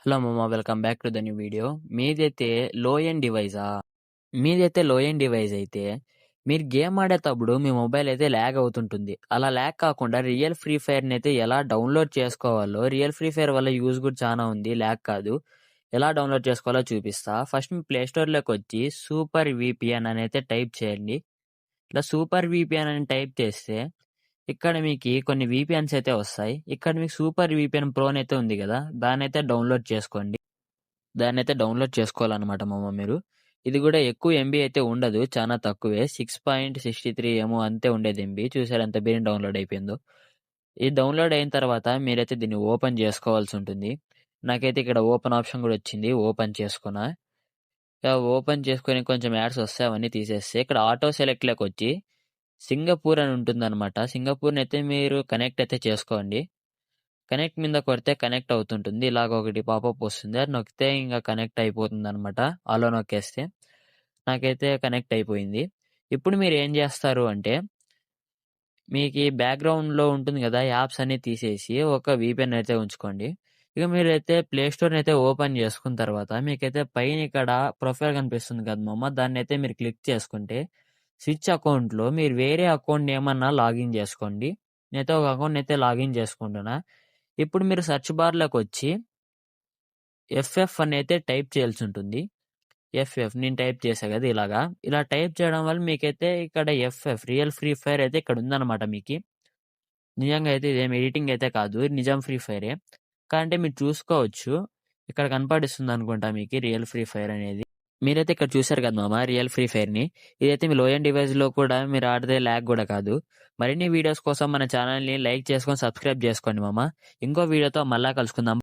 Hello మామ, welcome back to the new video. మీదైతే లో ఎండ్ డివైసా? మీదైతే లో ఎండ్ డివైస్ అయితే మీరు గేమ్ ఆడేటప్పుడు మీ మొబైల్ అయితే ల్యాగ్ అవుతుంటుంది. అలా ల్యాగ్ కాకుండా రియల్ ఫ్రీ ఫైర్ని అయితే ఎలా డౌన్లోడ్ చేసుకోవాలో, రియల్ ఫ్రీ ఫైర్ వల్ల యూజ్ కూడా చాలా ఉంది, ల్యాగ్ కాదు. ఎలా డౌన్లోడ్ చేసుకోవాలో చూపిస్తా. ఫస్ట్ మీ ప్లే స్టోర్లోకి వచ్చి సూపర్ విపిఎన్ అని అయితే టైప్ చేయండి. ఇలా సూపర్ విపిఎన్ అని టైప్ చేస్తే ఇక్కడ మీకు కొన్ని విపిఎన్స్ అయితే వస్తాయి. ఇక్కడ మీకు సూపర్ విపిఎన్ ప్రోన్ అయితే ఉంది కదా, దాన్ని అయితే డౌన్లోడ్ చేసుకోండి. దాన్నైతే డౌన్లోడ్ చేసుకోవాలన్నమాట మామ మీరు. ఇది కూడా ఎక్కువ ఎంబీ అయితే ఉండదు, చాలా తక్కువే. 6.63 ఏమో అంతే ఉండేది ఎంబీ. చూసారు ఎంత బిర్యానీ డౌన్లోడ్ అయిపోయిందో. ఇది డౌన్లోడ్ అయిన తర్వాత మీరైతే దీన్ని ఓపెన్ చేసుకోవాల్సి ఉంటుంది. నాకైతే ఇక్కడ ఓపెన్ ఆప్షన్ కూడా వచ్చింది, ఓపెన్ చేసుకున్నా. ఓపెన్ చేసుకొని కొంచెం యాడ్స్ వస్తాయి, అవన్నీ తీసేస్తే ఇక్కడ ఆటో సెలెక్ట్లోకి వచ్చి సింగపూర్ అని ఉంటుందన్నమాట. సింగపూర్ని అయితే మీరు కనెక్ట్ అయితే చేసుకోండి. కనెక్ట్ మీద కొడితే కనెక్ట్ అవుతుంటుంది. ఇలాగ ఒకటి పాపప్ వస్తుంది, అది నొక్కితే ఇంకా కనెక్ట్ అయిపోతుంది అనమాట. అలో నొక్కేస్తే నాకైతే కనెక్ట్ అయిపోయింది. ఇప్పుడు మీరు ఏం చేస్తారు అంటే, మీకు ఈ బ్యాక్గ్రౌండ్లో ఉంటుంది కదా, యాప్స్ అన్ని తీసేసి ఒక VPN అయితే ఉంచుకోండి. ఇక మీరైతే ప్లే స్టోర్ని అయితే ఓపెన్ చేసుకున్న తర్వాత మీకైతే పైన ఇక్కడ ప్రొఫైల్ కనిపిస్తుంది కదా మామ, దాన్ని అయితే మీరు క్లిక్ చేసుకుంటే స్విచ్ అకౌంట్లో మీరు వేరే అకౌంట్ ఏమన్నా లాగిన్ చేసుకోండి. నేనైతే ఒక అకౌంట్ అయితే లాగిన్ చేసుకుంటున్నా. ఇప్పుడు మీరు సెర్చ్ బార్లోకి వచ్చి ఎఫ్ఎఫ్ అని అయితే టైప్ చేయాల్సి ఉంటుంది. ఎఫ్ఎఫ్ నేను టైప్ చేశా కదా, ఇలా టైప్ చేయడం వల్ల మీకైతే ఇక్కడ ఎఫ్ఎఫ్ రియల్ ఫ్రీ ఫైర్ అయితే ఇక్కడ ఉందన్నమాట. మీకు నిజంగా అయితే ఇదేం ఎడిటింగ్ అయితే కాదు, నిజం ఫ్రీ ఫైరే. కాదంటే మీరు చూసుకోవచ్చు, ఇక్కడ కనపడిస్తుంది అనుకుంటా మీకు రియల్ ఫ్రీ ఫైర్ అనేది. మీరైతే ఇక్కడ చూసారు కదా మామ రియల్ ఫ్రీ ఫైర్ని. ఇదైతే మీ లో ఎండ్ డివైస్లో కూడా మీరు ఆడితే ల్యాగ్ కూడా కాదు. మరిన్ని వీడియోస్ కోసం మన ఛానల్ని లైక్ చేసుకొని సబ్స్క్రైబ్ చేసుకోండి మామ. ఇంకో వీడియోతో మళ్ళా కలుసుకుందాం.